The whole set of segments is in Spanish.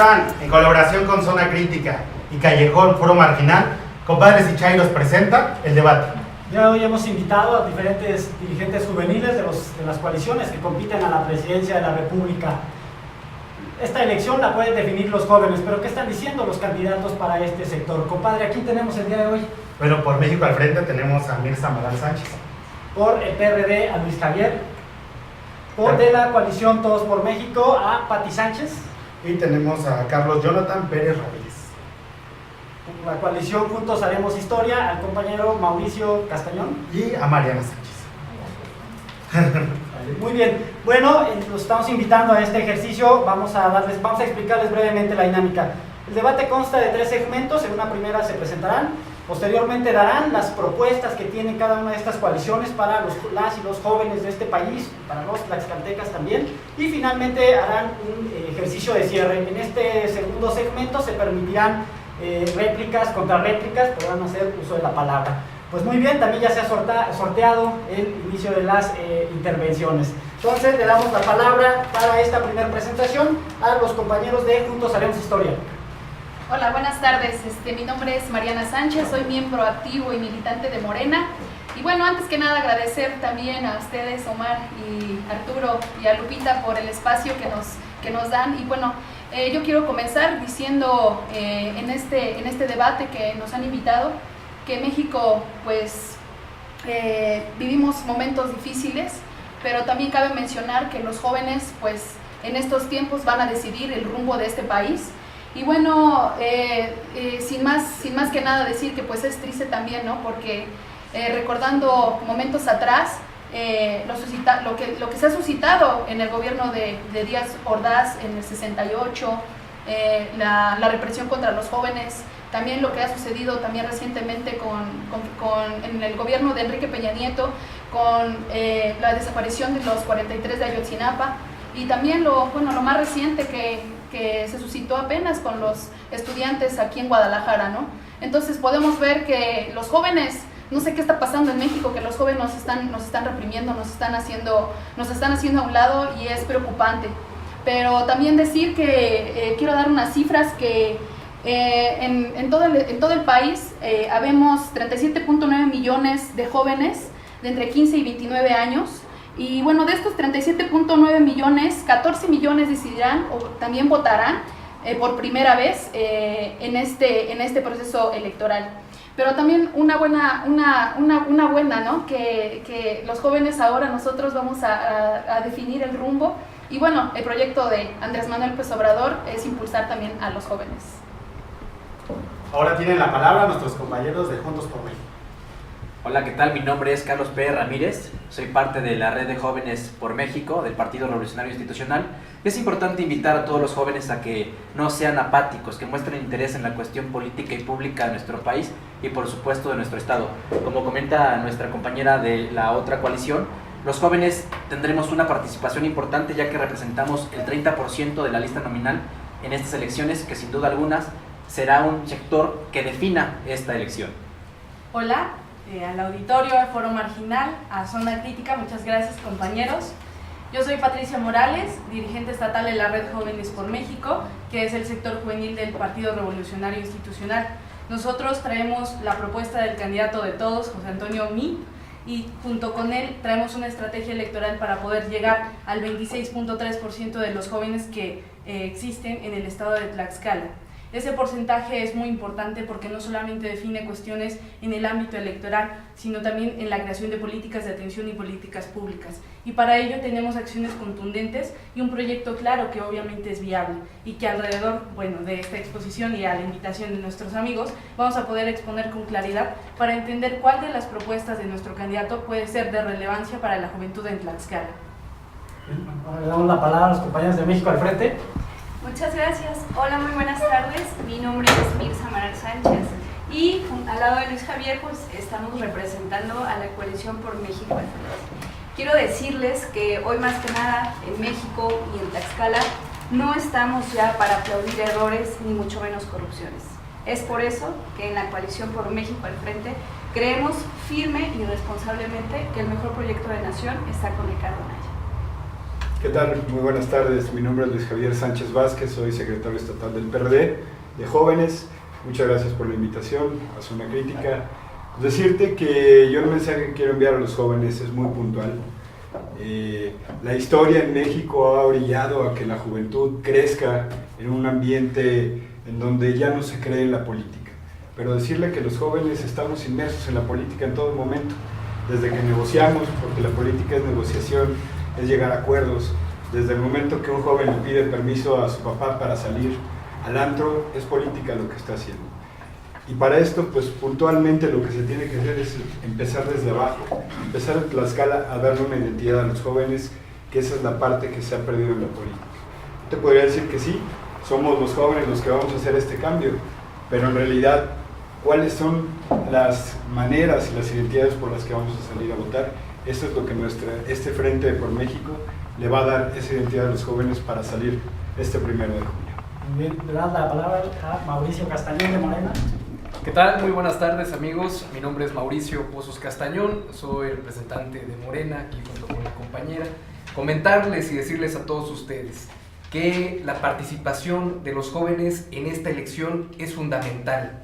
están? En colaboración con Zona Crítica y Callejón Foro Marginal, Compadres y Chairos presenta el debate. Ya hoy hemos invitado a diferentes dirigentes juveniles de las coaliciones que compiten a la presidencia de la República. Esta elección la pueden definir los jóvenes, pero ¿qué están diciendo los candidatos para este sector? Compadre, ¿a quién tenemos el día de hoy? Bueno, por México al Frente tenemos a Mirza Amaral Sánchez. Por el PRD a Luis Javier. Por de la coalición Todos por México a Pati Sánchez. Y tenemos a Carlos Jonathan Pérez Ramírez. Por la coalición Juntos Haremos Historia al compañero Mauricio Castañón. Y a Mariana Sánchez. Muy bien, bueno, los estamos invitando a este ejercicio, vamos a explicarles brevemente la dinámica. El debate consta de 3 segmentos, en una primera se presentarán, posteriormente darán las propuestas que tienen cada una de estas coaliciones para las y los jóvenes de este país, para los tlaxcaltecas también, y finalmente harán un ejercicio de cierre. En este segundo segmento se permitirán réplicas, contrarréplicas, podrán hacer uso de la palabra. Pues muy bien, también ya se ha sorteado el inicio de las intervenciones. Entonces le damos la palabra para esta primera presentación a los compañeros de Juntos Haremos Historia. Hola, buenas tardes. Mi nombre es Mariana Sánchez, soy miembro activo y militante de Morena. Y bueno, antes que nada agradecer también a ustedes, Omar y Arturo y a Lupita, por el espacio que nos dan. Y bueno, yo quiero comenzar diciendo en este debate que nos han invitado, que México pues vivimos momentos difíciles, pero también cabe mencionar que los jóvenes pues en estos tiempos van a decidir el rumbo de este país. Y bueno, sin más que nada decir que pues es triste también, ¿no? Porque recordando momentos atrás, lo que se ha suscitado en el gobierno de Díaz Ordaz en el 68, la represión contra los jóvenes, también lo que ha sucedido también recientemente en el gobierno de Enrique Peña Nieto, con la desaparición de los 43 de Ayotzinapa, y también lo más reciente que se suscitó apenas con los estudiantes aquí en Guadalajara, ¿no? Entonces podemos ver que los jóvenes, no sé qué está pasando en México, que los jóvenes nos están reprimiendo, nos están haciendo a un lado, y es preocupante. Pero también decir que quiero dar unas cifras que en todo el país habemos 37.9 millones de jóvenes de entre 15 y 29 años, y bueno, de estos 37.9 millones, 14 millones decidirán o también votarán por primera vez en este proceso electoral. Pero también una buena, ¿no? Que los jóvenes ahora nosotros vamos a definir el rumbo, y bueno, el proyecto de Andrés Manuel López Obrador es impulsar también a los jóvenes. Ahora tienen la palabra nuestros compañeros de Juntos por México. Hola, ¿qué tal? Mi nombre es Carlos Pérez Ramírez, soy parte de la Red de Jóvenes por México, del Partido Revolucionario Institucional. Es importante invitar a todos los jóvenes a que no sean apáticos, que muestren interés en la cuestión política y pública de nuestro país y por supuesto de nuestro estado. Como comenta nuestra compañera de la otra coalición, los jóvenes tendremos una participación importante, ya que representamos el 30% de la lista nominal en estas elecciones, que sin duda algunas será un sector que defina esta elección. Hola, al auditorio, al Foro Marginal, a Zona Crítica, muchas gracias compañeros. Yo soy Patricia Morales, dirigente estatal de la Red Jóvenes por México, que es el sector juvenil del Partido Revolucionario Institucional. Nosotros traemos la propuesta del candidato de todos, José Antonio Meade, y junto con él traemos una estrategia electoral para poder llegar al 26.3% de los jóvenes que existen en el estado de Tlaxcala. Ese porcentaje es muy importante porque no solamente define cuestiones en el ámbito electoral, sino también en la creación de políticas de atención y políticas públicas. Y para ello tenemos acciones contundentes y un proyecto claro que obviamente es viable, y que alrededor, de esta exposición y a la invitación de nuestros amigos, vamos a poder exponer con claridad para entender cuál de las propuestas de nuestro candidato puede ser de relevancia para la juventud en Tlaxcala. Ahora le damos la palabra a los compañeros de México al Frente. Muchas gracias. Hola, muy buenas tardes. Mi nombre es Mirza Amaral Sánchez y al lado de Luis Javier pues estamos representando a la coalición por México. Quiero decirles que hoy más que nada en México y en Tlaxcala no estamos ya para aplaudir errores ni mucho menos corrupciones. Es por eso que en la coalición por México al Frente creemos firme y responsablemente que el mejor proyecto de nación está con Ricardo Anaya. ¿Qué tal? Muy buenas tardes. Mi nombre es Luis Javier Sánchez Vázquez, soy secretario estatal del PRD de Jóvenes. Muchas gracias por la invitación a Zona Crítica. Decirte que yo el mensaje que quiero enviar a los jóvenes es muy puntual. La historia en México ha orillado a que la juventud crezca en un ambiente en donde ya no se cree en la política. Pero decirle que los jóvenes estamos inmersos en la política en todo momento, desde que negociamos, porque la política es negociación, es llegar a acuerdos. Desde el momento que un joven le pide permiso a su papá para salir al antro, es política lo que está haciendo. Y para esto, pues puntualmente lo que se tiene que hacer es empezar desde abajo, empezar en Tlaxcala a darle una identidad a los jóvenes, que esa es la parte que se ha perdido en la política. Te podría decir que sí, somos los jóvenes los que vamos a hacer este cambio, pero en realidad, ¿cuáles son las maneras y las identidades por las que vamos a salir a votar? Eso es lo que este Frente por México le va a dar, esa identidad a los jóvenes para salir este 1 de junio. Muy bien, le das la palabra a Mauricio Castañón de Morena. ¿Qué tal? Muy buenas tardes, amigos. Mi nombre es Mauricio Pozos Castañón, soy representante de Morena, aquí junto con mi compañera. Comentarles y decirles a todos ustedes que la participación de los jóvenes en esta elección es fundamental.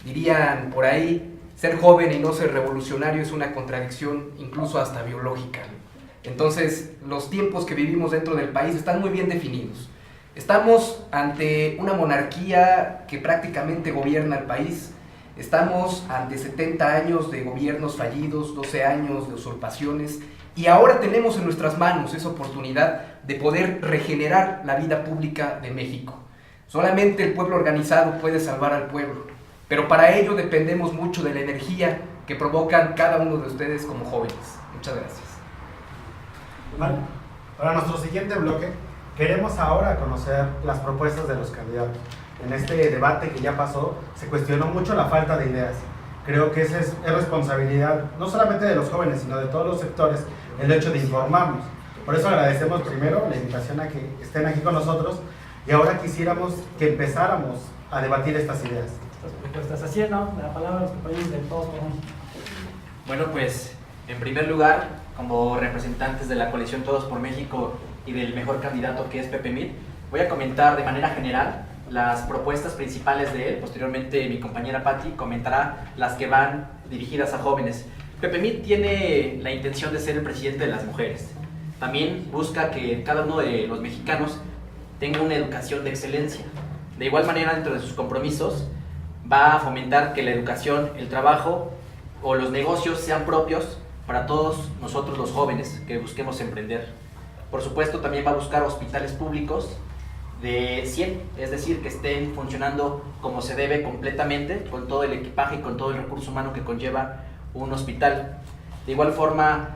Dirían por ahí, ser joven y no ser revolucionario es una contradicción incluso hasta biológica. Entonces, los tiempos que vivimos dentro del país están muy bien definidos. Estamos ante una monarquía que prácticamente gobierna el país. Estamos ante 70 años de gobiernos fallidos, 12 años de usurpaciones, y ahora tenemos en nuestras manos esa oportunidad de poder regenerar la vida pública de México. Solamente el pueblo organizado puede salvar al pueblo, pero para ello dependemos mucho de la energía que provocan cada uno de ustedes como jóvenes. Muchas gracias. Vale. Para nuestro siguiente bloque, queremos ahora conocer las propuestas de los candidatos. En este debate que ya pasó, se cuestionó mucho la falta de ideas. Creo que esa es responsabilidad, no solamente de los jóvenes, sino de todos los sectores, el hecho de informarnos. Por eso agradecemos primero la invitación a que estén aquí con nosotros, y ahora quisiéramos que empezáramos a debatir estas ideas. Estas propuestas, así es, ¿no? La palabra a los compañeros de Todos por México. Bueno, pues en primer lugar, como representantes de la coalición Todos por México y del mejor candidato que es Pepe Mit, voy a comentar de manera general las propuestas principales de él. Posteriormente mi compañera Patti comentará las que van dirigidas a jóvenes. Pepe Mit tiene la intención de ser el presidente de las mujeres. También busca que cada uno de los mexicanos tenga una educación de excelencia. De igual manera, dentro de sus compromisos, va a fomentar que la educación, el trabajo o los negocios sean propios para todos nosotros los jóvenes que busquemos emprender. Por supuesto, también va a buscar hospitales públicos de 100, es decir, que estén funcionando como se debe completamente, con todo el equipaje y con todo el recurso humano que conlleva un hospital. De igual forma,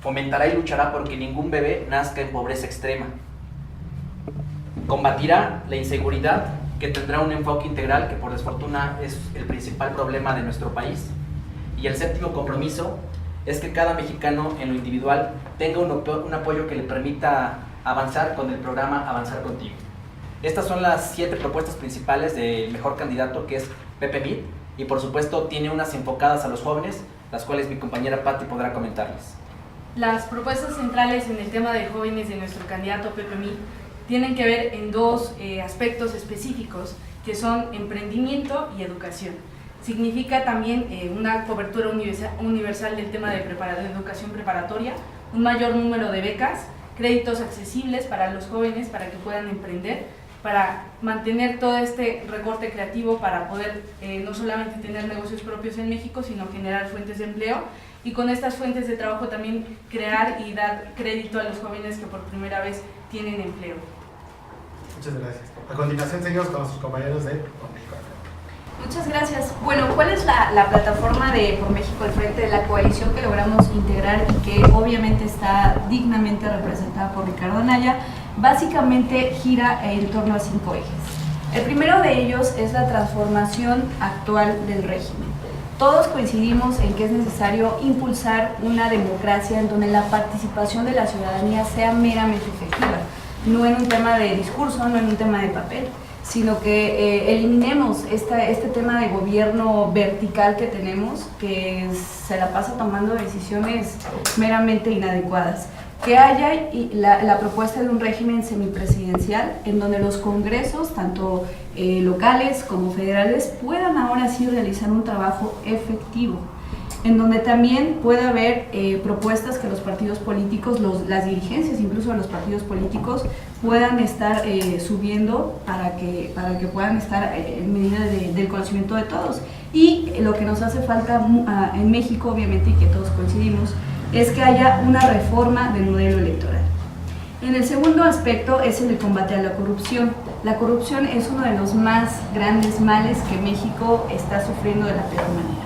fomentará y luchará porque ningún bebé nazca en pobreza extrema. Combatirá la inseguridad, que tendrá un enfoque integral, que por desfortuna es el principal problema de nuestro país. Y el séptimo compromiso es que cada mexicano en lo individual tenga un apoyo que le permita avanzar con el programa Avanzar Contigo. Estas son las 7 propuestas principales del mejor candidato, que es Pepe Mit, y por supuesto tiene unas enfocadas a los jóvenes, las cuales mi compañera Patti podrá comentarles. Las propuestas centrales en el tema de jóvenes de nuestro candidato Pepe Mit tienen que ver en dos aspectos específicos, que son emprendimiento y educación. Significa también una cobertura universal del tema de educación preparatoria, un mayor número de becas, créditos accesibles para los jóvenes para que puedan emprender, para mantener todo este recorte creativo, para poder no solamente tener negocios propios en México, sino generar fuentes de empleo, y con estas fuentes de trabajo también crear y dar crédito a los jóvenes que por primera vez tienen empleo. Muchas gracias. A continuación seguimos con nuestros compañeros de Por México. Muchas gracias. Bueno, ¿cuál es la plataforma de Por México al frente de la coalición que logramos integrar y que obviamente está dignamente representada por Ricardo Anaya? Básicamente gira en torno a 5 ejes. El primero de ellos es la transformación actual del régimen. Todos coincidimos en que es necesario impulsar una democracia en donde la participación de la ciudadanía sea meramente efectiva, no en un tema de discurso, no en un tema de papel, sino que eliminemos este tema de gobierno vertical que tenemos, que se la pasa tomando decisiones meramente inadecuadas, que haya la propuesta de un régimen semipresidencial en donde los congresos, tanto locales como federales, puedan ahora sí realizar un trabajo efectivo, en donde también puede haber propuestas que los partidos políticos, las dirigencias incluso de los partidos políticos, puedan estar subiendo para que puedan estar en medida del conocimiento de todos. Y lo que nos hace falta en México, obviamente, y que todos coincidimos, es que haya una reforma del modelo electoral. En el segundo aspecto es el de combate a la corrupción. La corrupción es uno de los más grandes males que México está sufriendo de la peor manera.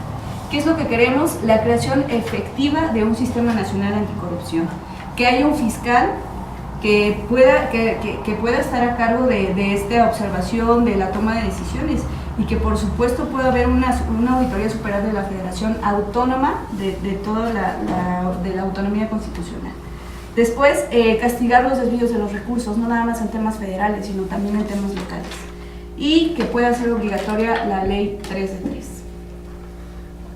¿Qué es lo que queremos? La creación efectiva de un sistema nacional anticorrupción. Que haya un fiscal que pueda estar a cargo de esta observación, de la toma de decisiones, y que por supuesto pueda haber una auditoría superior de la Federación autónoma de toda la autonomía constitucional. Después, castigar los desvíos de los recursos, no nada más en temas federales, sino también en temas locales. Y que pueda ser obligatoria la ley 3 de 3.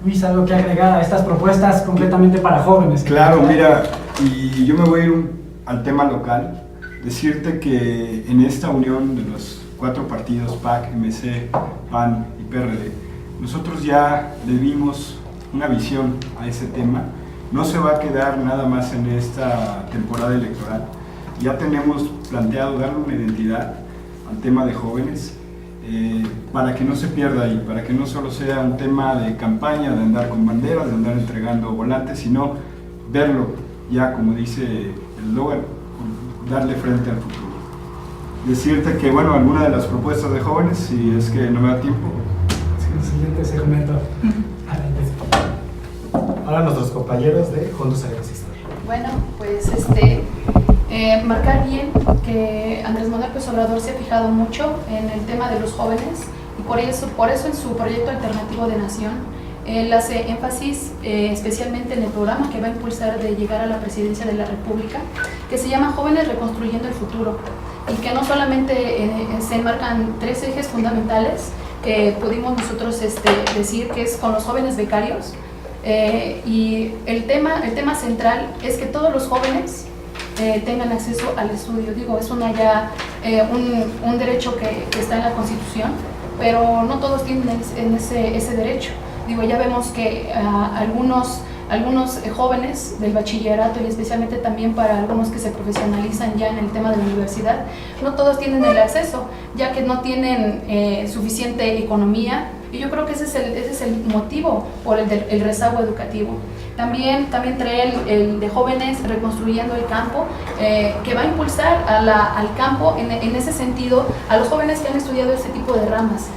Luis, ¿algo que agregar a estas propuestas completamente para jóvenes? Claro, mira, y yo me voy a ir al tema local, decirte que en esta unión de los 4 partidos, PAC, MC, PAN y PRD, nosotros ya le dimos una visión a ese tema. No se va a quedar nada más en esta temporada electoral. Ya tenemos planteado darle una identidad al tema de jóvenes, para que no se pierda ahí, para que no solo sea un tema de campaña, de andar con banderas, de andar entregando volantes, sino verlo ya, como dice el eslogan, darle frente al futuro. Decirte que, bueno, alguna de las propuestas de jóvenes, si es que no me da tiempo. Sí, siguiente segmento. Ahora nuestros compañeros de Juntos Haremos Historia. Bueno, pues marcar bien que Andrés Manuel López Obrador se ha fijado mucho en el tema de los jóvenes, y por eso en su proyecto alternativo de nación él hace énfasis especialmente en el programa que va a impulsar de llegar a la presidencia de la República, que se llama Jóvenes Reconstruyendo el Futuro, y que no solamente se enmarcan 3 ejes fundamentales que pudimos nosotros decir, que es con los jóvenes becarios, y el tema central es que todos los jóvenes tengan acceso al estudio. Digo, es un derecho que está en la Constitución, pero no todos tienen ese derecho. Digo, ya vemos que algunos jóvenes del bachillerato, y especialmente también para algunos que se profesionalizan ya en el tema de la universidad, no todos tienen el acceso, ya que no tienen suficiente economía, y yo creo que ese es el motivo por el rezago educativo. También trae el de Jóvenes Reconstruyendo el Campo, que va a impulsar al campo, en ese sentido, a los jóvenes que han estudiado este tipo de ramas,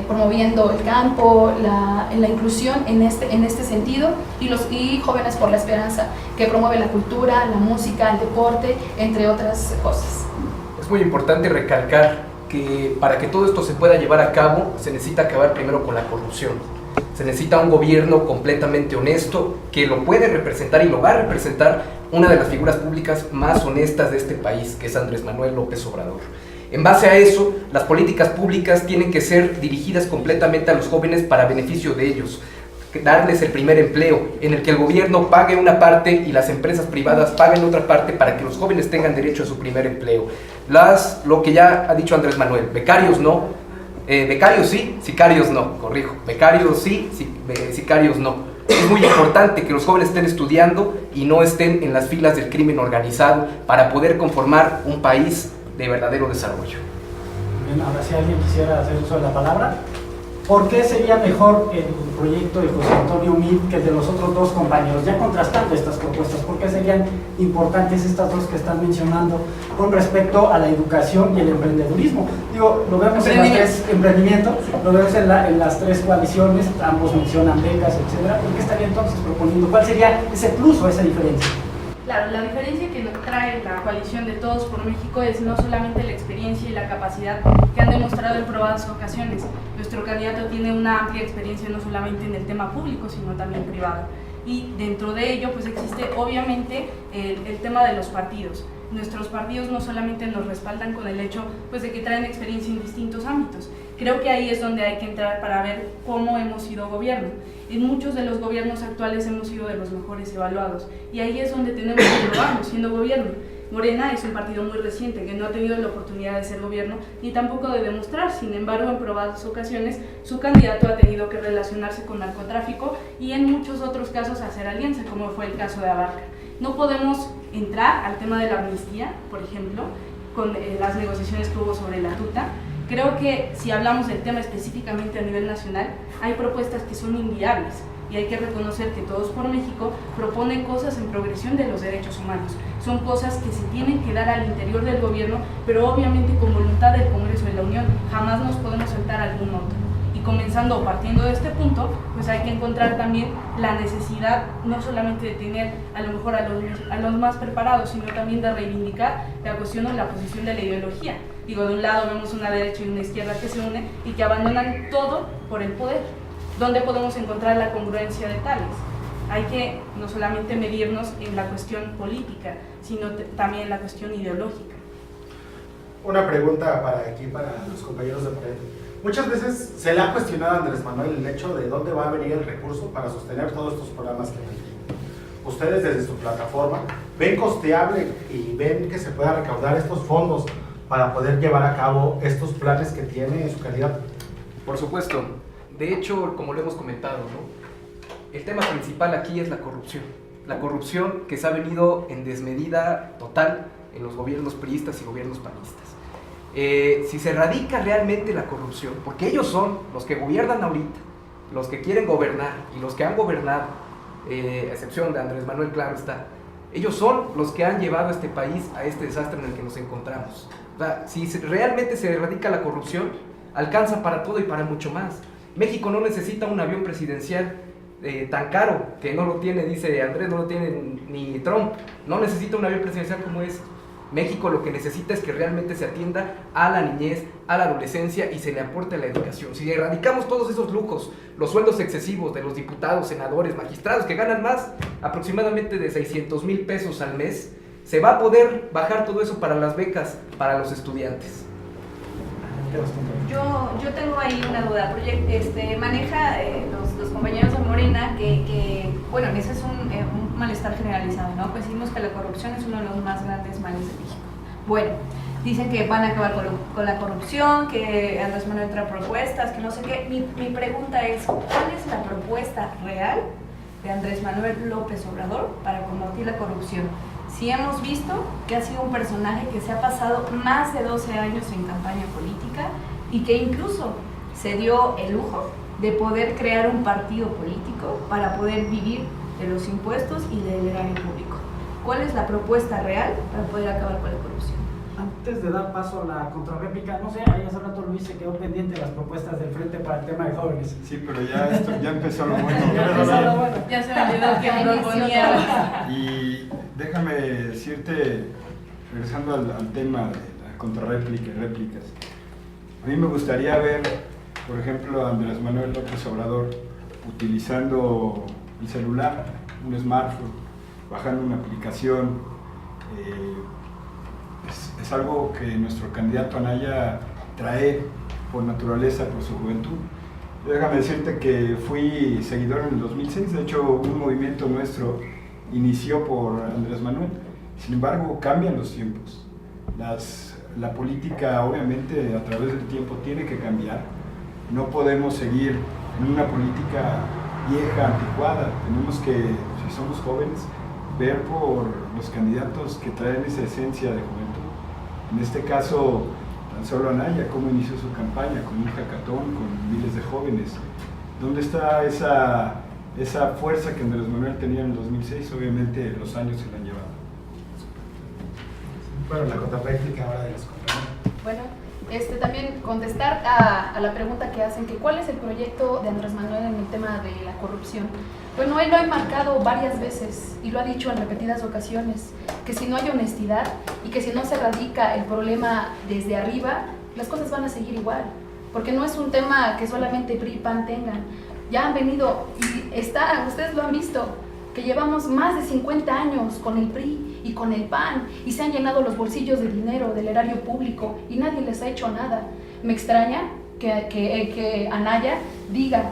promoviendo el campo, la inclusión en este sentido, y Jóvenes por la Esperanza, que promueve la cultura, la música, el deporte, entre otras cosas. Es muy importante recalcar que para que todo esto se pueda llevar a cabo, se necesita acabar primero con la corrupción. Se necesita un gobierno completamente honesto, que lo puede representar y lo va a representar una de las figuras públicas más honestas de este país, que es Andrés Manuel López Obrador. En base a eso, las políticas públicas tienen que ser dirigidas completamente a los jóvenes para beneficio de ellos, darles el primer empleo, en el que el gobierno pague una parte y las empresas privadas paguen otra parte para que los jóvenes tengan derecho a su primer empleo. Lo que ya ha dicho Andrés Manuel, becarios no, becarios sí, sicarios no, corrijo, becarios sí, sicarios no. Es muy importante que los jóvenes estén estudiando y no estén en las filas del crimen organizado para poder conformar un país de verdadero desarrollo. Bien, ahora si alguien quisiera hacer uso de la palabra. ¿Por qué sería mejor el proyecto de José Antonio Meade que el de los otros 2 compañeros? Ya contrastando estas propuestas, ¿por qué serían importantes estas 2 que están mencionando con respecto a la educación y el emprendedurismo? Digo, lo vemos en las 3 emprendimientos, lo vemos en las 3 coaliciones, ambos mencionan becas, etcétera. ¿Por qué estaría entonces proponiendo? ¿Cuál sería ese plus o esa diferencia? Claro, la diferencia que nos trae la coalición de Todos por México es no solamente la experiencia y la capacidad que han demostrado en probadas ocasiones. Nuestro candidato tiene una amplia experiencia no solamente en el tema público, sino también privado. Y dentro de ello, pues existe obviamente el tema de los partidos. Nuestros partidos no solamente nos respaldan con el hecho pues, de que traen experiencia en distintos ámbitos. Creo que ahí es donde hay que entrar para ver cómo hemos sido gobierno. En muchos de los gobiernos actuales hemos sido de los mejores evaluados y ahí es donde tenemos que probarnos siendo gobierno. Morena es un partido muy reciente que no ha tenido la oportunidad de ser gobierno ni tampoco de demostrar. Sin embargo, en probadas ocasiones su candidato ha tenido que relacionarse con narcotráfico y en muchos otros casos hacer alianza, como fue el caso de Abarca. No podemos entrar al tema de la amnistía, por ejemplo, con las negociaciones que hubo sobre la tuta. Creo que si hablamos del tema específicamente a nivel nacional, hay propuestas que son inviables y hay que reconocer que Todos por México propone cosas en progresión de los derechos humanos. Son cosas que se tienen que dar al interior del gobierno, pero obviamente con voluntad del Congreso de la Unión. Jamás nos podemos saltar algún otro. Y comenzando o partiendo de este punto, pues hay que encontrar también la necesidad no solamente de tener a lo mejor a los más preparados, sino también de reivindicar la cuestión o la posición de la ideología. Digo, de un lado vemos una derecha y una izquierda que se unen y que abandonan todo por el poder. ¿Dónde podemos encontrar la congruencia de tales? Hay que no solamente medirnos en la cuestión política, sino también en la cuestión ideológica. Una pregunta para los compañeros de Morena. Muchas veces se le ha cuestionado a Andrés Manuel el hecho de dónde va a venir el recurso para sostener todos estos programas que mantienen. Ustedes desde su plataforma ven costeable y ven que se pueda recaudar estos fondos para poder llevar a cabo estos planes que tiene su candidato. Por supuesto. De hecho, como lo hemos comentado, ¿no? El tema principal aquí es la corrupción. La corrupción que se ha venido en desmedida total en los gobiernos priistas y gobiernos panistas. Si se erradica realmente la corrupción, porque ellos son los que gobiernan ahorita, los que quieren gobernar y los que han gobernado, a excepción de Andrés Manuel, claro está, ellos son los que han llevado a este país a este desastre en el que nos encontramos. O sea, si realmente se erradica la corrupción, alcanza para todo y para mucho más. México no necesita un avión presidencial tan caro, que no lo tiene, dice Andrés, no lo tiene ni Trump. No necesita un avión presidencial como ese. México lo que necesita es que realmente se atienda a la niñez, a la adolescencia y se le aporte la educación. Si erradicamos todos esos lujos, los sueldos excesivos de los diputados, senadores, magistrados, que ganan más aproximadamente de 600,000 pesos al mes, se va a poder bajar todo eso para las becas para los estudiantes. Yo tengo ahí una duda. Maneja los compañeros de Morena que bueno, ese es un malestar generalizado, ¿no? Pues decimos que la corrupción es uno de los más grandes males de México. Bueno, dicen que van a acabar con la corrupción, que Andrés Manuel trae propuestas, que no sé qué. Mi pregunta es, ¿cuál es la propuesta real de Andrés Manuel López Obrador para combatir la corrupción? Si hemos visto que ha sido un personaje que se ha pasado más de 12 años en campaña política y que incluso se dio el lujo de poder crear un partido político para poder vivir de los impuestos y del erario público. ¿Cuál es la propuesta real para poder acabar con la corrupción? Antes de dar paso a la contrarréplica, no sé, ahí hace rato Luis se quedó pendiente de las propuestas del Frente para el tema de jóvenes. Sí, pero ya empezó lo bueno. Ya se me olvidó que proponía. Y déjame decirte, regresando al tema de la contrarréplica y réplicas, a mí me gustaría ver, por ejemplo, a Andrés Manuel López Obrador utilizando el celular, un smartphone, bajando una aplicación. Es algo que nuestro candidato Anaya trae por naturaleza, por su juventud. Déjame decirte que fui seguidor en el 2006, de hecho un movimiento nuestro inició por Andrés Manuel. Sin embargo, cambian los tiempos. La política, obviamente, a través del tiempo tiene que cambiar. No podemos seguir en una política vieja, anticuada. Tenemos que, si somos jóvenes, ver por los candidatos que traen esa esencia de juventud. En este caso, tan solo Anaya, cómo inició su campaña, con un hackathon, con miles de jóvenes. ¿Dónde está esa fuerza que Andrés Manuel tenía en el 2006? Obviamente los años se la han llevado. Bueno, la contrarréplica ahora de los compañeros. Bueno, también contestar a la pregunta que hacen, que cuál es el proyecto de Andrés Manuel en el tema de la corrupción. Bueno, él lo ha marcado varias veces y lo ha dicho en repetidas ocasiones, que si no hay honestidad y que si no se erradica el problema desde arriba, las cosas van a seguir igual, porque no es un tema que solamente PRI y PAN tengan. Ya han venido y ustedes lo han visto, que llevamos más de 50 años con el PRI y con el PAN y se han llenado los bolsillos de dinero del erario público y nadie les ha hecho nada. Me extraña que Anaya diga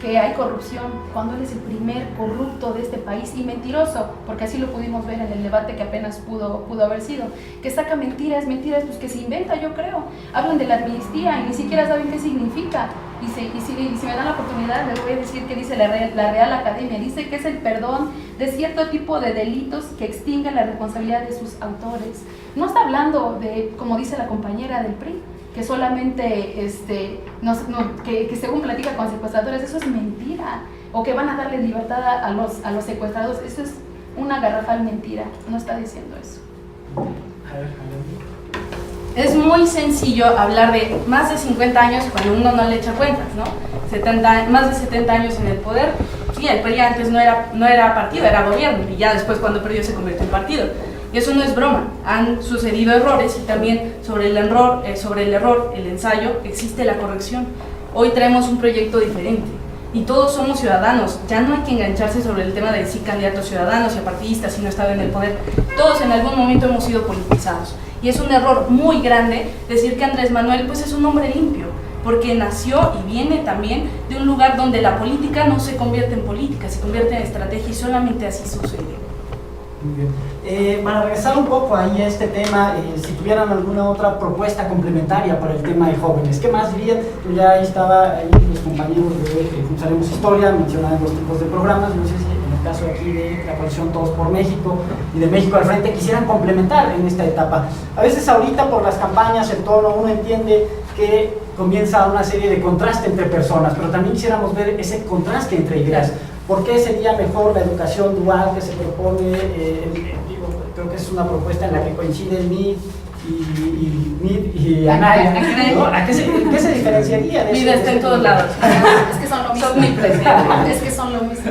que hay corrupción cuando él es el primer corrupto de este país y mentiroso, porque así lo pudimos ver en el debate que apenas pudo haber sido, que saca mentiras, pues que se inventa, yo creo. Hablan de la amnistía y ni siquiera saben qué significa. Y si me dan la oportunidad les voy a decir que dice la Real Academia, dice que es el perdón de cierto tipo de delitos que extinguen la responsabilidad de sus autores. No está hablando de, como dice la compañera del PRI, que solamente, que según platica con secuestradores, eso es mentira, o que van a darle libertad a los secuestrados, eso es una garrafal mentira, no está diciendo eso. Es muy sencillo hablar de más de 50 años cuando uno no le echa cuentas, ¿no? Más de 70 años en el poder. Sí, el PRI antes no era partido, era gobierno, y ya después cuando perdió se convirtió en partido. Y eso no es broma, han sucedido errores y también sobre el error, el ensayo, existe la corrección. Hoy traemos un proyecto diferente y todos somos ciudadanos, ya no hay que engancharse sobre el tema de si candidatos ciudadanos y apartidistas si no estaba en el poder. Todos en algún momento hemos sido politizados y es un error muy grande decir que Andrés Manuel pues es un hombre limpio, porque nació y viene también de un lugar donde la política no se convierte en política, se convierte en estrategia y solamente así sucede. Muy bien. Para regresar un poco ahí a este tema, si tuvieran alguna otra propuesta complementaria para el tema de jóvenes, ¿qué más dirían? Pues ya ahí los compañeros de Juntaremos Historia mencionaban los tipos de programas, no sé si en el caso aquí de la coalición Todos por México y de México al Frente quisieran complementar en esta etapa. A veces ahorita por las campañas, el tono, uno entiende que comienza una serie de contraste entre personas, pero también quisiéramos ver ese contraste entre ideas. ¿Por qué sería mejor la educación dual que se propone? Creo que es una propuesta en la que coinciden MID y Anaya, ¿no? ¿Qué se diferenciaría de eso? MID está en todos lados. Es que son lo mismo. Son muy presentes. Es que son lo mismo.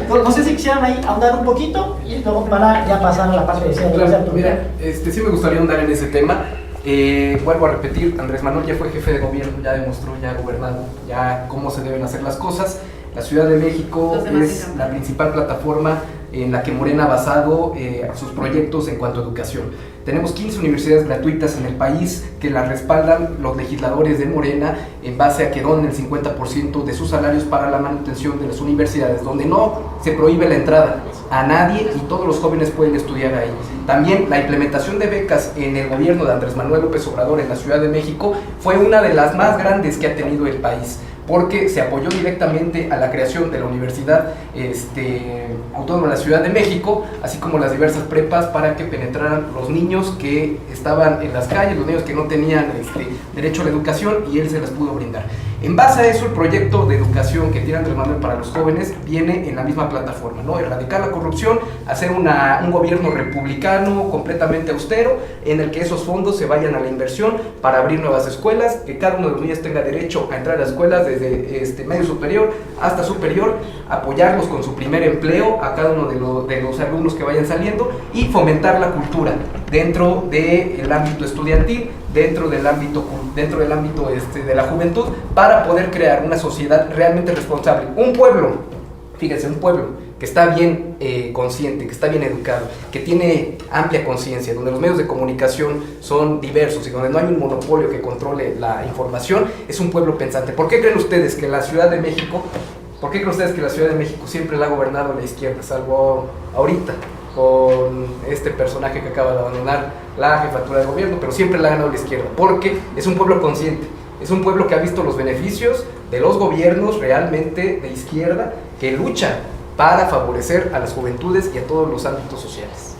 No sé si quisieran ahí ahondar un poquito y luego para ya pasar a la parte de cierre. Claro, mira, sí me gustaría ahondar en ese tema. Vuelvo a repetir, Andrés Manuel ya fue jefe de gobierno, ya demostró, ya ha gobernado, ya cómo se deben hacer las cosas. La Ciudad de México es la principal plataforma en la que Morena ha basado sus proyectos en cuanto a educación. Tenemos 15 universidades gratuitas en el país que las respaldan los legisladores de Morena en base a que donen el 50% de sus salarios para la manutención de las universidades, donde no se prohíbe la entrada a nadie y todos los jóvenes pueden estudiar ahí. También la implementación de becas en el gobierno de Andrés Manuel López Obrador en la Ciudad de México fue una de las más grandes que ha tenido el país, porque se apoyó directamente a la creación de la Universidad Autónoma de la Ciudad de México, así como las diversas prepas para que penetraran los niños que estaban en las calles, los niños que no tenían derecho a la educación, y él se las pudo brindar. En base a eso, el proyecto de educación que tiene Andrés Manuel para los jóvenes viene en la misma plataforma, ¿no? Erradicar la corrupción, hacer un gobierno republicano completamente austero, en el que esos fondos se vayan a la inversión para abrir nuevas escuelas, que cada uno de los niños tenga derecho a entrar a escuelas desde medio superior hasta superior, apoyarlos con su primer empleo a cada uno de los alumnos que vayan saliendo y fomentar la cultura dentro del ámbito estudiantil, dentro del ámbito de la juventud, para poder crear una sociedad realmente responsable. Un pueblo, fíjense, un pueblo que está bien consciente, que está bien educado, que tiene amplia conciencia, donde los medios de comunicación son diversos y donde no hay un monopolio que controle la información, es un pueblo pensante. ¿Por qué creen ustedes que la Ciudad de México siempre la ha gobernado la izquierda, salvo ahorita con este personaje que acaba de abandonar la jefatura de gobierno, pero siempre la ha ganado la izquierda? Porque es un pueblo consciente, es un pueblo que ha visto los beneficios de los gobiernos realmente de izquierda, que luchan para favorecer a las juventudes y a todos los ámbitos sociales.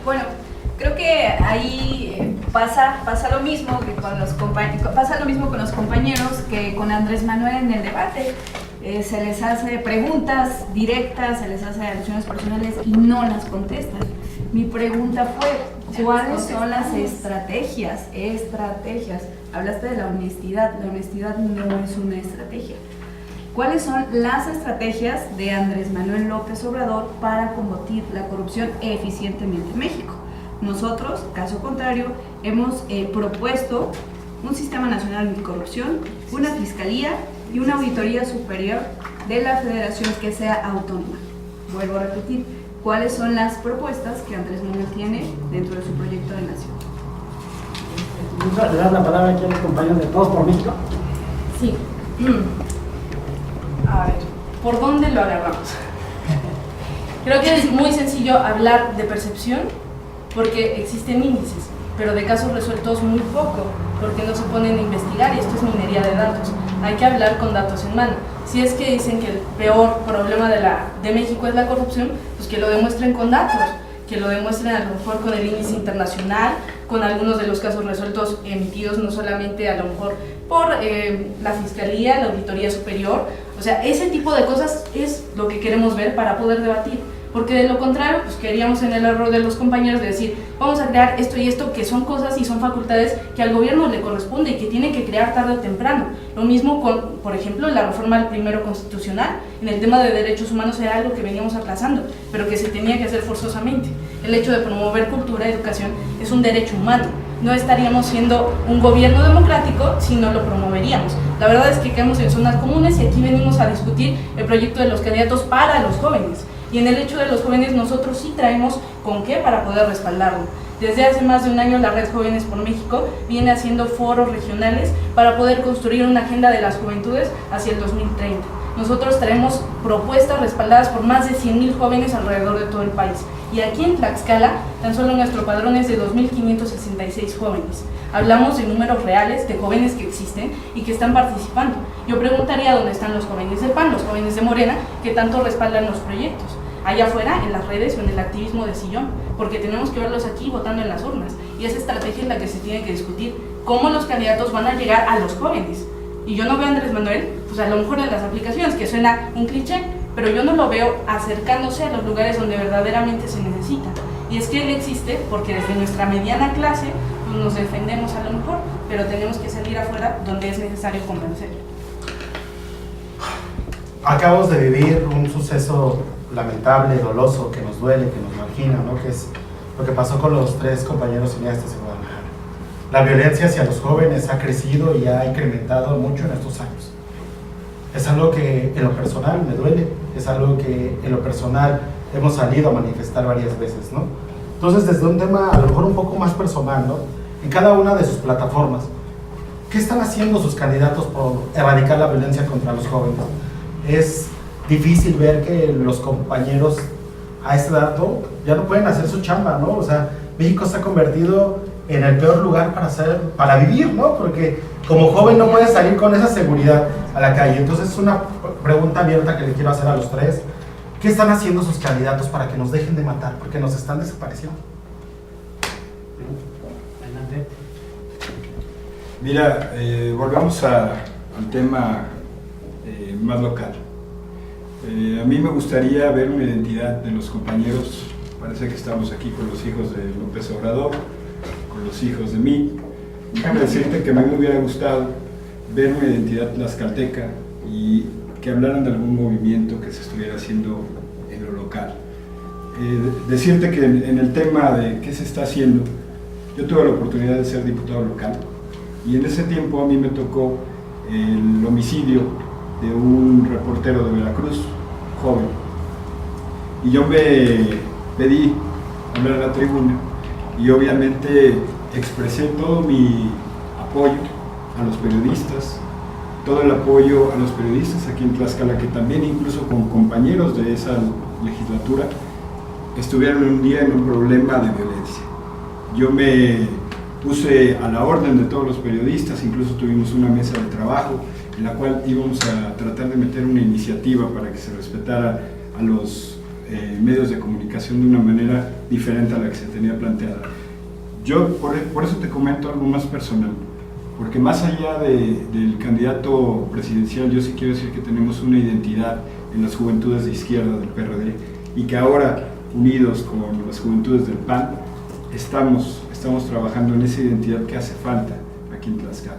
Bueno, creo que ahí pasa lo mismo que con los compañeros que con Andrés Manuel en el debate. Se les hace preguntas directas, se les hace alusiones personales y no las contestan. Mi pregunta fue, ¿cuáles son las estrategias? Hablaste de la honestidad no es una estrategia. ¿Cuáles son las estrategias de Andrés Manuel López Obrador para combatir la corrupción eficientemente en México? Nosotros, caso contrario, hemos propuesto un Sistema Nacional Anticorrupción, una Fiscalía y una Auditoría Superior de la Federación que sea autónoma. Vuelvo a repetir, ¿cuáles son las propuestas que Andrés Manuel tiene dentro de su proyecto de nación? Le das la palabra aquí a los compañeros de Todos por México. Sí. A ver, ¿por dónde lo agarramos? Creo que es muy sencillo hablar de percepción porque existen índices, pero de casos resueltos muy poco, porque no se ponen a investigar y esto es minería de datos. Hay que hablar con datos en mano. Si es que dicen que el peor problema de México es la corrupción, pues que lo demuestren con datos, que lo demuestren a lo mejor con el índice internacional, con algunos de los casos resueltos emitidos no solamente a lo mejor por la Fiscalía, la Auditoría Superior. O sea, ese tipo de cosas es lo que queremos ver para poder debatir, porque de lo contrario, pues queríamos en el error de los compañeros de decir, vamos a crear esto y esto, que son cosas y son facultades que al gobierno le corresponde y que tiene que crear tarde o temprano. Lo mismo con, por ejemplo, la reforma al primero constitucional, en el tema de derechos humanos era algo que veníamos aplazando, pero que se tenía que hacer forzosamente. El hecho de promover cultura y educación es un derecho humano. No estaríamos siendo un gobierno democrático si no lo promoveríamos. La verdad es que caemos en zonas comunes y aquí venimos a discutir el proyecto de los candidatos para los jóvenes. Y en el hecho de los jóvenes nosotros sí traemos con qué para poder respaldarlo. Desde hace más de un año la Red Jóvenes por México viene haciendo foros regionales para poder construir una agenda de las juventudes hacia el 2030. Nosotros traemos propuestas respaldadas por más de 100,000 jóvenes alrededor de todo el país. Y aquí en Tlaxcala, tan solo nuestro padrón es de 2,566 jóvenes. Hablamos de números reales de jóvenes que existen y que están participando. Yo preguntaría dónde están los jóvenes del PAN, los jóvenes de Morena, que tanto respaldan los proyectos. Allá afuera, en las redes o en el activismo de sillón, porque tenemos que verlos aquí votando en las urnas. Y esa estrategia es la que se tiene que discutir, cómo los candidatos van a llegar a los jóvenes. Y yo no veo a Andrés Manuel, pues a lo mejor en las aplicaciones, que suena un cliché, pero yo no lo veo acercándose a los lugares donde verdaderamente se necesita. Y es que él existe porque desde nuestra mediana clase pues nos defendemos a lo mejor, pero tenemos que salir afuera donde es necesario convencer. Acabamos de vivir un suceso lamentable, doloso, que nos duele, que nos margina, ¿no? Que es lo que pasó con los 3 compañeros cineastas en Guadalajara. La violencia hacia los jóvenes ha crecido y ha incrementado mucho en estos años. Es algo que en lo personal me duele, es algo que en lo personal hemos salido a manifestar varias veces, ¿no? Entonces, desde un tema a lo mejor un poco más personal, ¿no? En cada una de sus plataformas, ¿qué están haciendo sus candidatos por erradicar la violencia contra los jóvenes? Es difícil ver que los compañeros a esta edad ya no pueden hacer su chamba, ¿no? O sea, México se ha convertido en el peor lugar para vivir, ¿no? Porque como joven no puedes salir con esa seguridad a la calle. Entonces es una pregunta abierta que le quiero hacer a los 3. ¿Qué están haciendo sus candidatos para que nos dejen de matar? Porque nos están desapareciendo. Adelante. Mira, volvamos al tema más local. A mí me gustaría ver una identidad de los compañeros. Parece que estamos aquí con los hijos de López Obrador, con los hijos de mí. Déjame decirte que a mí me hubiera gustado ver una identidad tlaxcalteca y que hablaran de algún movimiento que se estuviera haciendo en lo local. Decirte que en el tema de qué se está haciendo, yo tuve la oportunidad de ser diputado local y en ese tiempo a mí me tocó el homicidio de un reportero de Veracruz, joven, y yo me pedí hablar a la tribuna y obviamente expresé todo mi apoyo a los periodistas, todo el apoyo a los periodistas aquí en Tlaxcala, que también incluso con compañeros de esa legislatura estuvieron un día en un problema de violencia. Yo me puse a la orden de todos los periodistas, incluso tuvimos una mesa de trabajo en la cual íbamos a tratar de meter una iniciativa para que se respetara a los medios de comunicación de una manera diferente a la que se tenía planteada. Yo por eso te comento algo más personal, porque más allá del candidato presidencial, yo sí quiero decir que tenemos una identidad en las juventudes de izquierda del PRD y que ahora, unidos con las juventudes del PAN, estamos trabajando en esa identidad que hace falta aquí en Tlaxcala.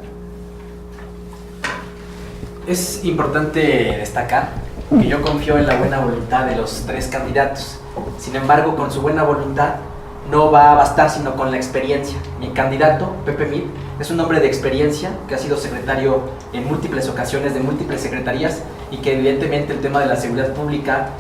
Es importante destacar que yo confío en la buena voluntad de los 3 candidatos. Sin embargo, con su buena voluntad no va a bastar sino con la experiencia. Mi candidato, Pepe Mit, es un hombre de experiencia que ha sido secretario en múltiples ocasiones de múltiples secretarías y que evidentemente el tema de la seguridad pública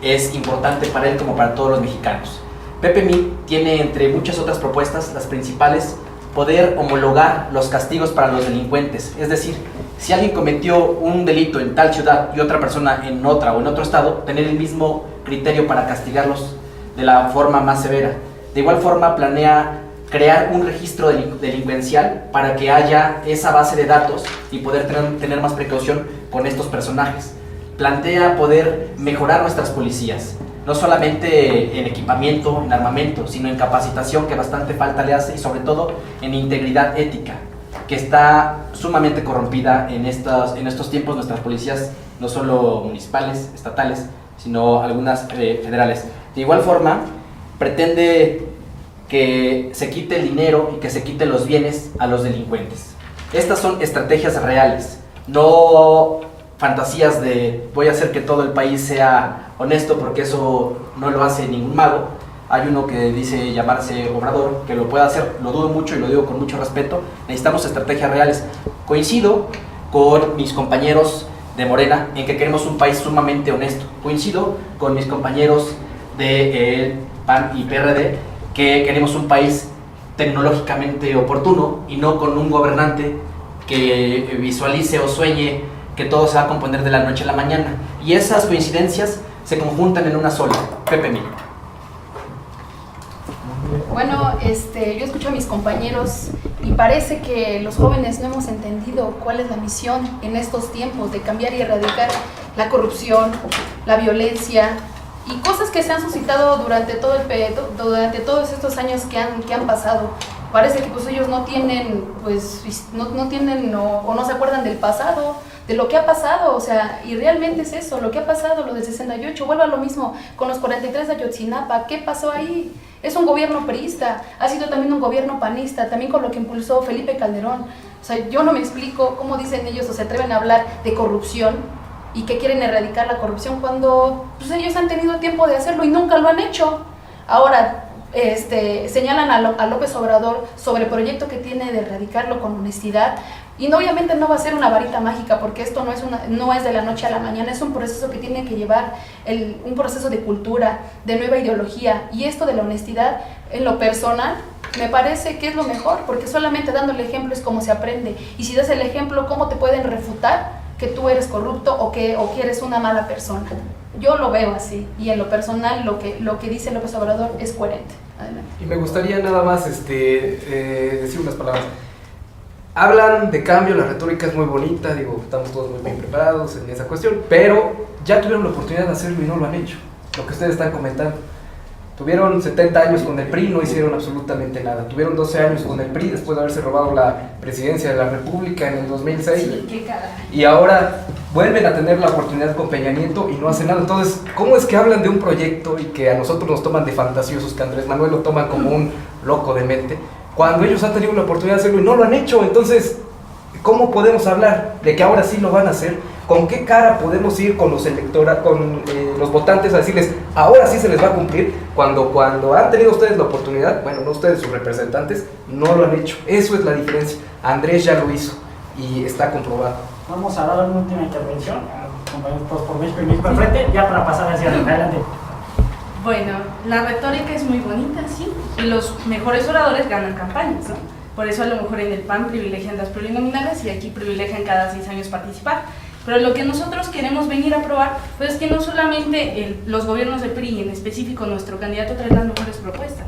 es importante para él como para todos los mexicanos. Pepe Mit tiene, entre muchas otras propuestas, las principales, poder homologar los castigos para los delincuentes. Es decir, si alguien cometió un delito en tal ciudad y otra persona en otra o en otro estado, tener el mismo criterio para castigarlos de la forma más severa. De igual forma, planea crear un registro delincuencial para que haya esa base de datos y poder tener más precaución con estos personajes. Plantea poder mejorar nuestras policías, no solamente en equipamiento, en armamento, sino en capacitación, que bastante falta le hace, y sobre todo en integridad ética, que está sumamente corrompida en estos tiempos. Nuestras policías, no solo municipales, estatales, sino algunas federales. De igual forma, pretende que se quite el dinero y que se quite los bienes a los delincuentes. Estas son estrategias reales, no fantasías de voy a hacer que todo el país sea honesto, porque eso no lo hace ningún mago. Hay uno que dice llamarse Obrador, que lo puede hacer, lo dudo mucho y lo digo con mucho respeto. Necesitamos estrategias reales. Coincido con mis compañeros de Morena en que queremos un país sumamente honesto. Coincido con mis compañeros de PAN y PRD que queremos un país tecnológicamente oportuno y no con un gobernante que visualice o sueñe que todo se va a componer de la noche a la mañana. Y esas coincidencias se conjuntan en una sola. Pepe Mil. Bueno, yo escucho a mis compañeros y parece que los jóvenes no hemos entendido cuál es la misión en estos tiempos de cambiar y erradicar la corrupción, la violencia y cosas que se han suscitado durante todos estos años que han pasado. Parece que pues ellos no tienen, no tienen o no se acuerdan del pasado, de lo que ha pasado, o sea, y realmente es eso, lo que ha pasado, lo del 68, vuelvo a lo mismo con los 43 de Ayotzinapa. ¿Qué pasó ahí? Es un gobierno priista, ha sido también un gobierno panista, también con lo que impulsó Felipe Calderón. O sea, yo no me explico cómo dicen ellos o se atreven a hablar de corrupción y que quieren erradicar la corrupción cuando pues, ellos han tenido tiempo de hacerlo y nunca lo han hecho. Ahora, señalan a López Obrador sobre el proyecto que tiene de erradicarlo con honestidad, y no, obviamente no va a ser una varita mágica, porque esto no es de la noche a la mañana, es un proceso que tiene que llevar un proceso de cultura, de nueva ideología, y esto de la honestidad, en lo personal, me parece que es lo mejor, porque solamente dando el ejemplo es como se aprende, y si das el ejemplo, ¿cómo te pueden refutar que tú eres corrupto o que eres una mala persona? Yo lo veo así, y en lo personal lo que dice López Obrador es coherente. Adelante. Y me gustaría nada más decir unas palabras. Hablan de cambio, la retórica es muy bonita, digo, estamos todos muy bien preparados en esa cuestión, pero ya tuvieron la oportunidad de hacerlo y no lo han hecho, lo que ustedes están comentando. Tuvieron 70 años con el PRI, no hicieron absolutamente nada. Tuvieron 12 años con el PRI después de haberse robado la presidencia de la República en el 2006. Sí, qué caray. Y ahora vuelven a tener la oportunidad con Peña Nieto y no hacen nada. Entonces, ¿cómo es que hablan de un proyecto y que a nosotros nos toman de fantasiosos, que Andrés Manuel lo toma como un loco de mente, cuando ellos han tenido la oportunidad de hacerlo y no lo han hecho? Entonces, ¿cómo podemos hablar de que ahora sí lo van a hacer? ¿Con qué cara podemos ir con los votantes a decirles, ahora sí se les va a cumplir, cuando han tenido ustedes la oportunidad? Bueno, no ustedes, sus representantes, no lo han hecho. Eso es la diferencia. Andrés ya lo hizo y está comprobado. Vamos a dar una última intervención a compañeros Todos por México y México al Frente, ya para pasar hacia adelante. Bueno, la retórica es muy bonita, sí, y los mejores oradores ganan campañas, ¿no? Por eso a lo mejor en el PAN privilegian las plurinominales y aquí privilegian cada 6 años participar. Pero lo que nosotros queremos venir a probar pues, es que no solamente los gobiernos del PRI, en específico nuestro candidato, trae las mejores propuestas.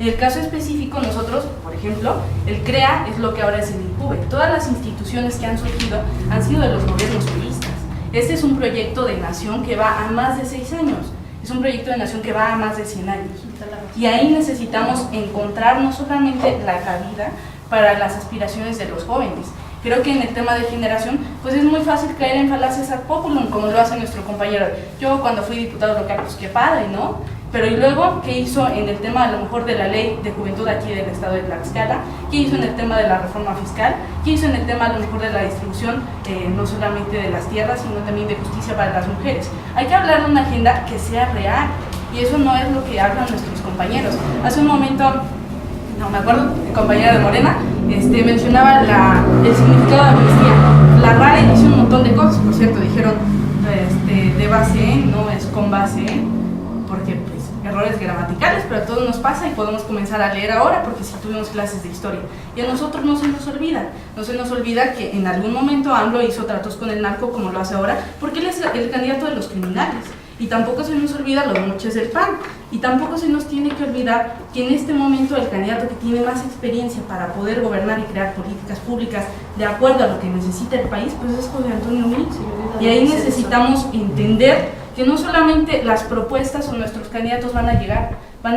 En el caso específico, nosotros, por ejemplo, el CREA es lo que ahora es el INPUBE. Todas las instituciones que han surgido han sido de los gobiernos priistas. Este es un proyecto de nación que va a más de 6 años. Es un proyecto de nación que va a más de 100 años. Y ahí necesitamos encontrar no solamente la cabida para las aspiraciones de los jóvenes. Creo que en el tema de generación, pues es muy fácil caer en falacias ad populum, como lo hace nuestro compañero. Yo cuando fui diputado local, pues qué padre, ¿no? Pero y luego, ¿qué hizo en el tema a lo mejor de la ley de juventud aquí del estado de Tlaxcala? ¿Qué hizo en el tema de la reforma fiscal? ¿Qué hizo en el tema a lo mejor de la distribución, no solamente de las tierras, sino también de justicia para las mujeres? Hay que hablar de una agenda que sea real, y eso no es lo que hablan nuestros compañeros. Hace un momento, no me acuerdo, el compañero de Morena mencionaba el significado de amnistía. La RAE dice un montón de cosas, por cierto, dijeron de base en, no es con base en, porque pues errores gramaticales, pero a todos nos pasa y podemos comenzar a leer ahora porque sí tuvimos clases de historia. Y a nosotros no se nos olvida que en algún momento AMLO hizo tratos con el narco como lo hace ahora, porque él es el candidato de los criminales. Y tampoco se nos olvida los moches del PAN. Y tampoco se nos tiene que olvidar que en este momento el candidato que tiene más experiencia para poder gobernar y crear políticas públicas de acuerdo a lo que necesita el país, pues es José Antonio Meade. Y ahí necesitamos entender que no solamente las propuestas o nuestros candidatos van a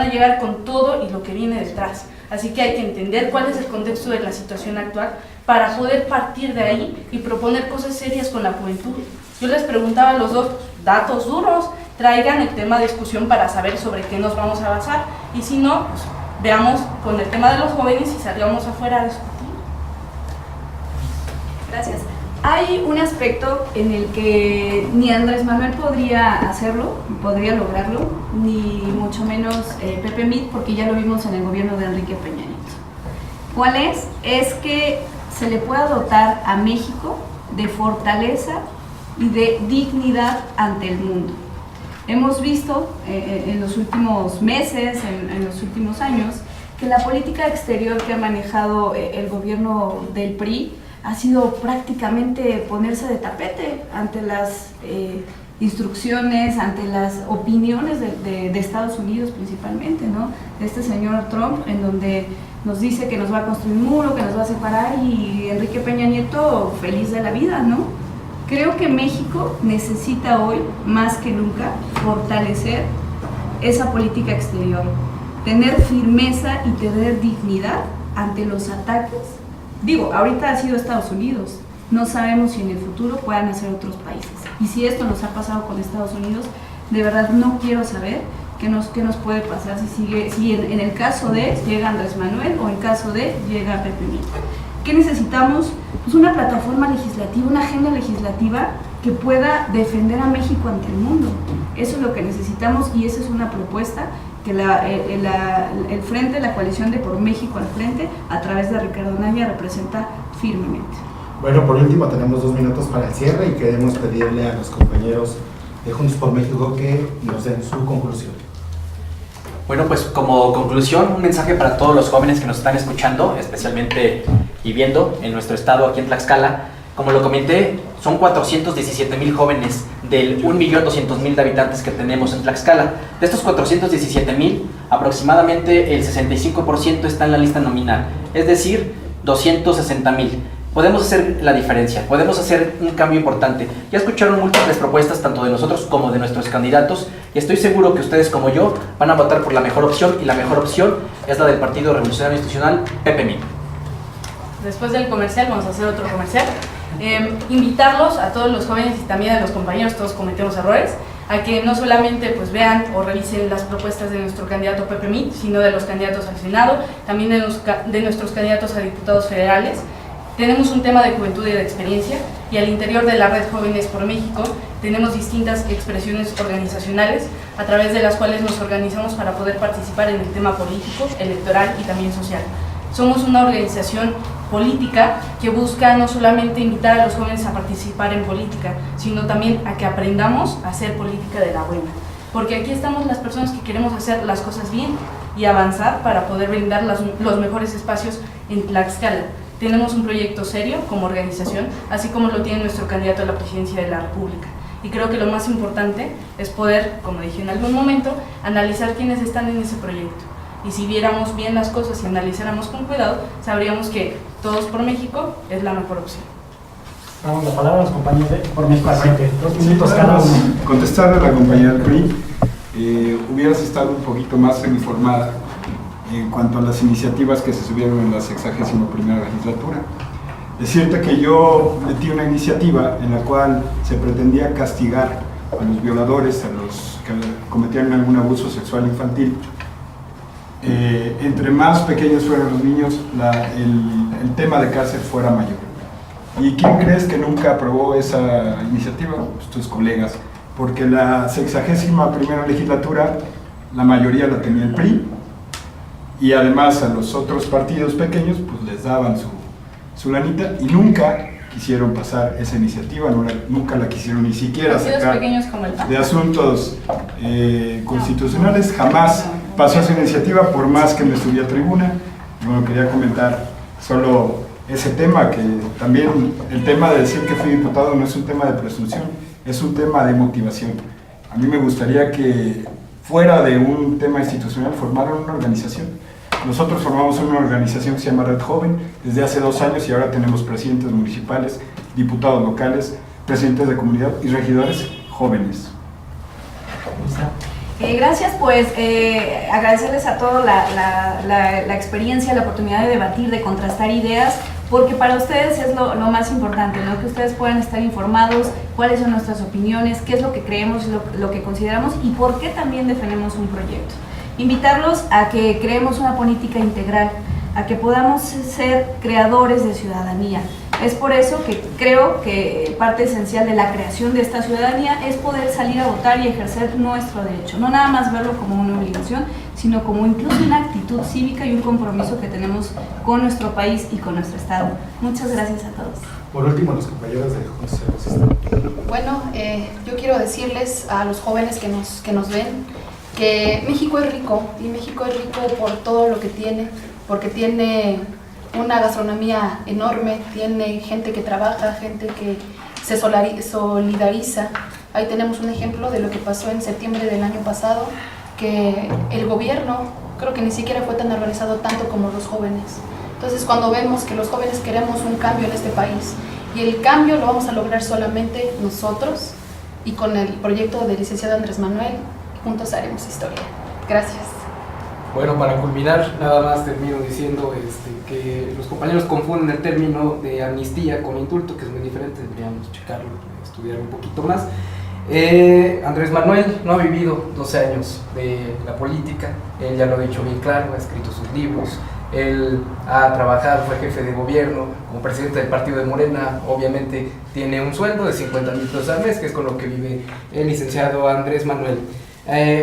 llegar con todo y lo que viene detrás. Así que hay que entender cuál es el contexto de la situación actual para poder partir de ahí y proponer cosas serias con la juventud. Yo les preguntaba a los dos, datos duros, traigan el tema de discusión para saber sobre qué nos vamos a basar, y si no, pues veamos con el tema de los jóvenes y salgamos afuera a discutir. Gracias. Hay un aspecto en el que ni Andrés Manuel podría hacerlo, podría lograrlo, ni mucho menos Pepe Meade, porque ya lo vimos en el gobierno de Enrique Peña Nieto. ¿Cuál es? Es que se le pueda dotar a México de fortaleza y de dignidad ante el mundo. Hemos visto en los últimos meses, en los últimos años, que la política exterior que ha manejado el gobierno del PRI ha sido prácticamente ponerse de tapete ante las instrucciones, ante las opiniones de Estados Unidos principalmente, ¿no? De este señor Trump, en donde nos dice que nos va a construir un muro, que nos va a separar, y Enrique Peña Nieto feliz de la vida, ¿no? Creo que México necesita hoy, más que nunca, fortalecer esa política exterior, tener firmeza y tener dignidad ante los ataques. Digo, ahorita ha sido Estados Unidos, no sabemos si en el futuro puedan hacer otros países. Y si esto nos ha pasado con Estados Unidos, de verdad no quiero saber qué nos puede pasar si en el caso de llega Andrés Manuel o en caso de llega Pepe Meade. ¿Qué necesitamos? Pues una plataforma legislativa, una agenda legislativa que pueda defender a México ante el mundo. Eso es lo que necesitamos, y esa es una propuesta que el Frente, la coalición de Por México al Frente, a través de Ricardo Anaya, representa firmemente. Bueno, por último tenemos 2 minutos para el cierre y queremos pedirle a los compañeros de Juntos por México que nos den su conclusión. Bueno, pues como conclusión, un mensaje para todos los jóvenes que nos están escuchando, especialmente y viendo en nuestro estado, aquí en Tlaxcala. Como lo comenté, son 417,000 jóvenes del 1,200,000 de habitantes que tenemos en Tlaxcala. De estos 417,000, aproximadamente el 65% está en la lista nominal, es decir, 260,000. Podemos hacer la diferencia, podemos hacer un cambio importante. Ya escucharon múltiples propuestas, tanto de nosotros como de nuestros candidatos, y estoy seguro que ustedes, como yo, van a votar por la mejor opción, y la mejor opción es la del Partido Revolucionario Institucional, Pepe Meade. Después del comercial vamos a hacer otro comercial. Invitarlos a todos los jóvenes y también a los compañeros, todos cometemos errores, a que no solamente pues vean o revisen las propuestas de nuestro candidato Pepe Meade, sino de los candidatos al Senado, también de nuestros candidatos a diputados federales. Tenemos un tema de juventud y de experiencia, y al interior de la Red Jóvenes por México tenemos distintas expresiones organizacionales a través de las cuales nos organizamos para poder participar en el tema político, electoral y también social. Somos una organización política que busca no solamente invitar a los jóvenes a participar en política, sino también a que aprendamos a hacer política de la buena. Porque aquí estamos las personas que queremos hacer las cosas bien y avanzar para poder brindar los mejores espacios en Tlaxcala. Tenemos un proyecto serio como organización, así como lo tiene nuestro candidato a la presidencia de la República. Y creo que lo más importante es poder, como dije en algún momento, analizar quiénes están en ese proyecto. Y si viéramos bien las cosas y analizáramos con cuidado, sabríamos que Todos por México es la mejor opción. Damos la palabra a los compañeros de Por México al Frente. 2 minutos cada uno. Contestarle a la compañera del PRI, hubieras estado un poquito más informada en cuanto a las iniciativas que se subieron en la 61ª legislatura. Decirte que yo metí una iniciativa en la cual se pretendía castigar a los violadores, a los que cometían algún abuso sexual infantil. Entre más pequeños fueran los niños, el tema de cárcel fuera mayor. ¿Y quién crees que nunca aprobó esa iniciativa? Pues tus colegas, porque la 61ª legislatura, la mayoría la tenía el PRI, y además a los otros partidos pequeños pues les daban su lanita, y nunca quisieron pasar esa iniciativa, nunca la quisieron ni siquiera Partidos sacar pequeños como el PAN. de asuntos constitucionales, jamás pasó esa iniciativa por más que me subí a tribuna. Bueno, quería comentar solo ese tema, que también el tema de decir que fui diputado no es un tema de presunción, es un tema de motivación. A mí me gustaría que fuera de un tema institucional formaran una organización. Nosotros formamos una organización que se llama Red Joven desde hace 2 años y ahora tenemos presidentes municipales, diputados locales, presidentes de comunidad y regidores jóvenes. Gracias, pues agradecerles a todos la experiencia, la oportunidad de debatir, de contrastar ideas, porque para ustedes es lo más importante, ¿no? Que ustedes puedan estar informados, cuáles son nuestras opiniones, qué es lo que creemos, lo que consideramos y por qué también defendemos un proyecto. Invitarlos a que creemos una política integral, a que podamos ser creadores de ciudadanía. Es por eso que creo que parte esencial de la creación de esta ciudadanía es poder salir a votar y ejercer nuestro derecho. No nada más verlo como una obligación, sino como incluso una actitud cívica y un compromiso que tenemos con nuestro país y con nuestro Estado. Muchas gracias a todos. Por último, los compañeros de Juntos Ecosistema. Bueno, yo quiero decirles a los jóvenes que nos ven que México es rico, y México es rico por todo lo que tiene, porque tiene una gastronomía enorme, tiene gente que trabaja, gente que se solidariza. Ahí tenemos un ejemplo de lo que pasó en septiembre del año pasado, que el gobierno creo que ni siquiera fue tan organizado tanto como los jóvenes. Entonces, cuando vemos que los jóvenes queremos un cambio en este país, y el cambio lo vamos a lograr solamente nosotros, y con el proyecto del licenciado Andrés Manuel, juntos haremos historia. Gracias. Bueno, para culminar, nada más termino diciendo que los compañeros confunden el término de amnistía con indulto, que es muy diferente, deberíamos checarlo, estudiar un poquito más. Andrés Manuel no ha vivido 12 años de la política, él ya lo ha dicho bien claro, ha escrito sus libros, él ha trabajado, fue jefe de gobierno, como presidente del partido de Morena, obviamente tiene un sueldo de 50,000 pesos al mes, que es con lo que vive el licenciado Andrés Manuel.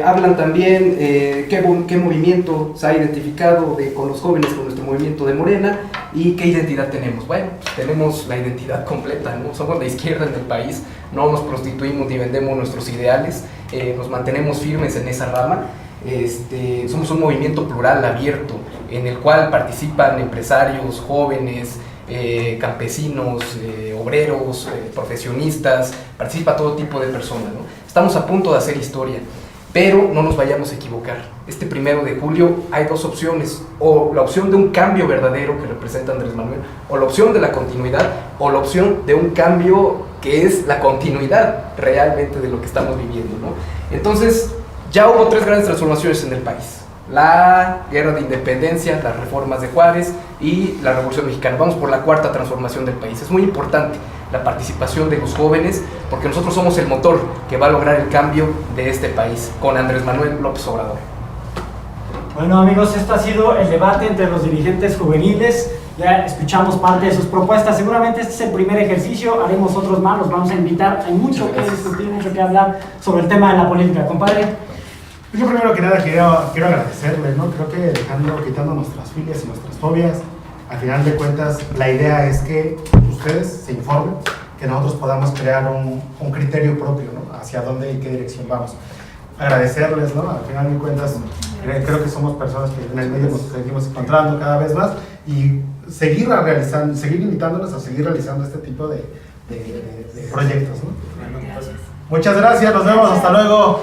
Hablan también qué movimiento se ha identificado con los jóvenes con nuestro movimiento de Morena y qué identidad tenemos. Bueno, pues tenemos la identidad completa, ¿no? Somos la izquierda en el país, no nos prostituimos ni vendemos nuestros ideales, nos mantenemos firmes en esa rama. Somos un movimiento plural, abierto, en el cual participan empresarios, jóvenes, campesinos, obreros, profesionistas, participa todo tipo de personas, ¿no? Estamos a punto de hacer historia, pero no nos vayamos a equivocar. Este 1 de julio hay 2 opciones, o la opción de un cambio verdadero que representa Andrés Manuel, o la opción de la continuidad, o la opción de un cambio que es la continuidad realmente de lo que estamos viviendo, ¿no? Entonces, ya hubo 3 grandes transformaciones en el país: la guerra de independencia, las reformas de Juárez y la Revolución Mexicana. Vamos por la 4ª transformación del país. Es muy importante la participación de los jóvenes, porque nosotros somos el motor que va a lograr el cambio de este país con Andrés Manuel López Obrador. Bueno, amigos, esto ha sido el debate entre los dirigentes juveniles. Ya escuchamos parte de sus propuestas. Seguramente este es el primer ejercicio, haremos otros más, los vamos a invitar. Hay mucho que discutir, mucho que hablar sobre el tema de la política. Compadre. Yo primero que nada quiero agradecerles, ¿no? Creo que quitando nuestras filias y nuestras fobias, al final de cuentas la idea es que ustedes se informen, que nosotros podamos crear un criterio propio, ¿no? Hacia dónde y qué dirección vamos. Agradecerles, ¿no? Al final de cuentas creo que somos personas que en el medio nos seguimos encontrando cada vez más y seguir invitándonos a seguir realizando este tipo de proyectos, ¿no? Muchas gracias, nos vemos, hasta luego.